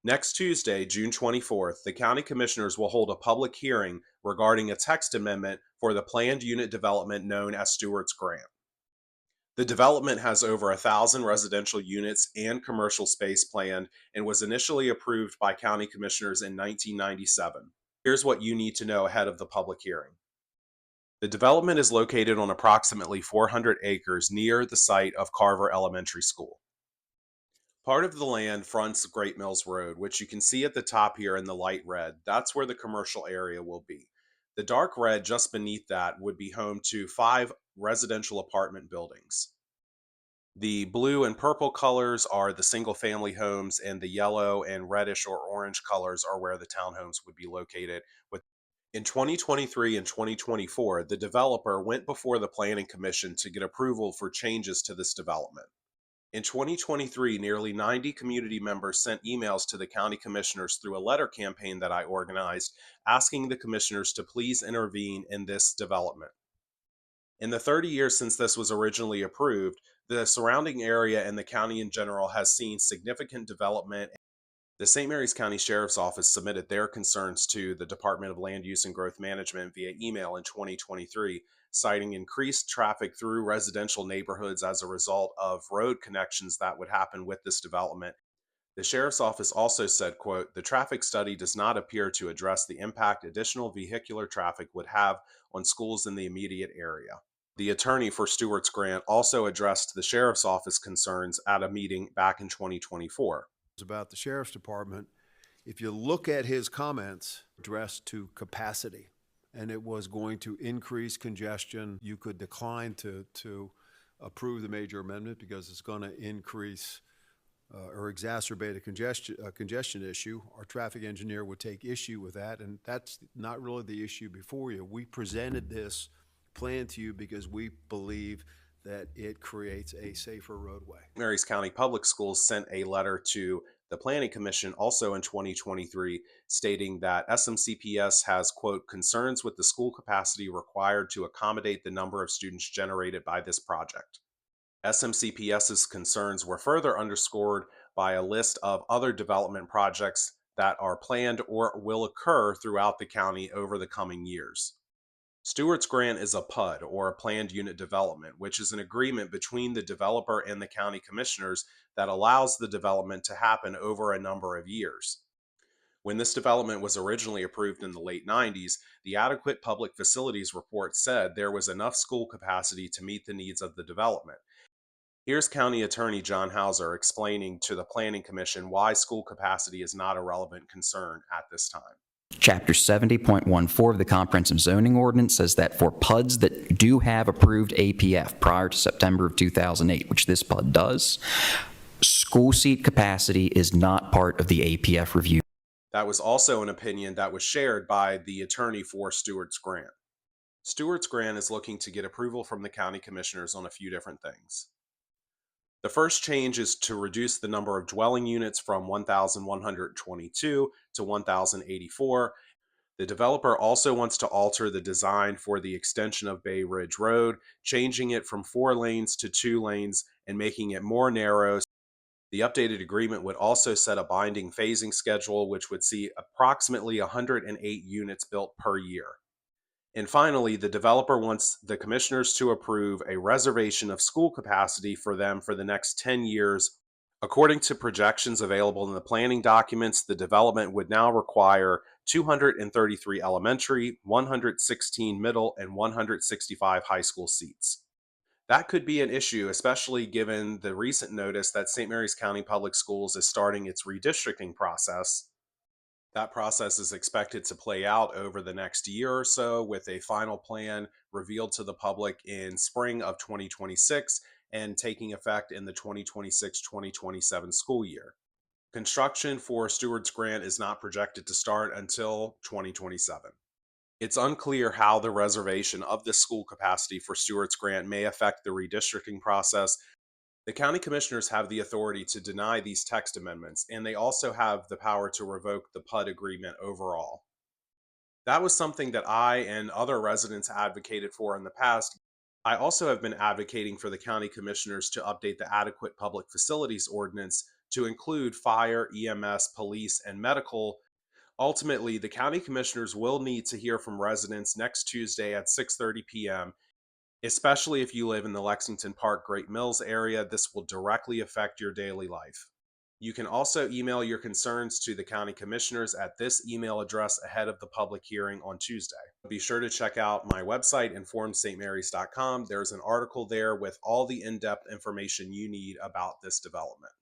Next Tuesday, June 24th, the County Commissioners will hold a public hearing regarding a text amendment for the planned unit development known as Stewart's Grant. The development has over 1,000 residential units and commercial space planned and was initially approved by County Commissioners in 1997. Here's what you need to know ahead of the public hearing. The development is located on approximately 400 acres near the site of Carver Elementary School. Part of the land fronts Great Mills Road, which you can see at the top here in the light red. That's where the commercial area will be. The dark red just beneath that would be home to 5 residential apartment buildings. The blue and purple colors are the single-family homes, and the yellow and reddish or orange colors are where the townhomes would be located. In 2023 and 2024, the developer went before the Planning Commission to get approval for changes to this development. In 2023, nearly 90 community members sent emails to the county commissioners through a letter campaign that I organized, asking the commissioners to please intervene in this development. In the 30 years since this was originally approved, the surrounding area and the county in general has seen significant development. The St. Mary's County Sheriff's Office submitted their concerns to the Department of Land Use and Growth Management via email in 2023, citing increased traffic through residential neighborhoods as a result of road connections that would happen with this development. The Sheriff's Office also said, quote, "The traffic study does not appear to address the impact additional vehicular traffic would have on schools in the immediate area." The attorney for Stewart's Grant also addressed the Sheriff's Office concerns at a meeting back in 2024. About the Sheriff's Department, if you look at his comments addressed to capacity, and it was going to increase congestion, you could decline to approve the major amendment because it's going to increase or exacerbate a congestion issue. Our traffic engineer would take issue with that, and that's not really the issue before you. We presented this plan to you because we believe that it creates a safer roadway. Mary's County Public Schools sent a letter to the Planning Commission also in 2023 stating that SMCPS has, quote, "concerns with the school capacity required to accommodate the number of students generated by this project." SMCPS's concerns were further underscored by a list of other development projects that are planned or will occur throughout the county over the coming years. Stewart's Grant is a PUD, or a planned unit development, which is an agreement between the developer and the county commissioners that allows the development to happen over a number of years. When this development was originally approved in the late 90s, the Adequate Public Facilities Report said there was enough school capacity to meet the needs of the development. Here's County Attorney John Hauser explaining to the Planning Commission why school capacity is not a relevant concern at this time. Chapter 70.14 of the Comprehensive Zoning Ordinance says that for PUDs that do have approved APF prior to September of 2008, which this PUD does, school seat capacity is not part of the APF review. That was also an opinion that was shared by the attorney for Stewart's Grant. Stewart's Grant is looking to get approval from the county commissioners on a few different things. The first change is to reduce the number of dwelling units from 1,122 to 1,084. The developer also wants to alter the design for the extension of Bay Ridge Road, changing it from 4 lanes to 2 lanes and making it more narrow. The updated agreement would also set a binding phasing schedule, which would see approximately 108 units built per year. And finally, the developer wants the commissioners to approve a reservation of school capacity for them for the next 10 years. According to projections available in the planning documents, the development would now require 233 elementary, 116 middle, and 165 high school seats. That could be an issue, especially given the recent notice that St. Mary's County Public Schools is starting its redistricting process. That process is expected to play out over the next year or so, with a final plan revealed to the public in spring of 2026 and taking effect in the 2026-2027 school year. Construction for Stewart's Grant is not projected to start until 2027. It's unclear how the reservation of the school capacity for Stewart's Grant may affect the redistricting process. The county commissioners have the authority to deny these text amendments, and they also have the power to revoke the PUD agreement overall. That was something that I and other residents advocated for in the past. I also have been advocating for the county commissioners to update the Adequate Public Facilities Ordinance to include fire, EMS, police, and medical. Ultimately, the county commissioners will need to hear from residents next Tuesday at 6:30 p.m. Especially if you live in the Lexington Park, Great Mills area, this will directly affect your daily life. You can also email your concerns to the county commissioners at this email address ahead of the public hearing on Tuesday. Be sure to check out my website, informedstmarys.com. There's an article there with all the in-depth information you need about this development.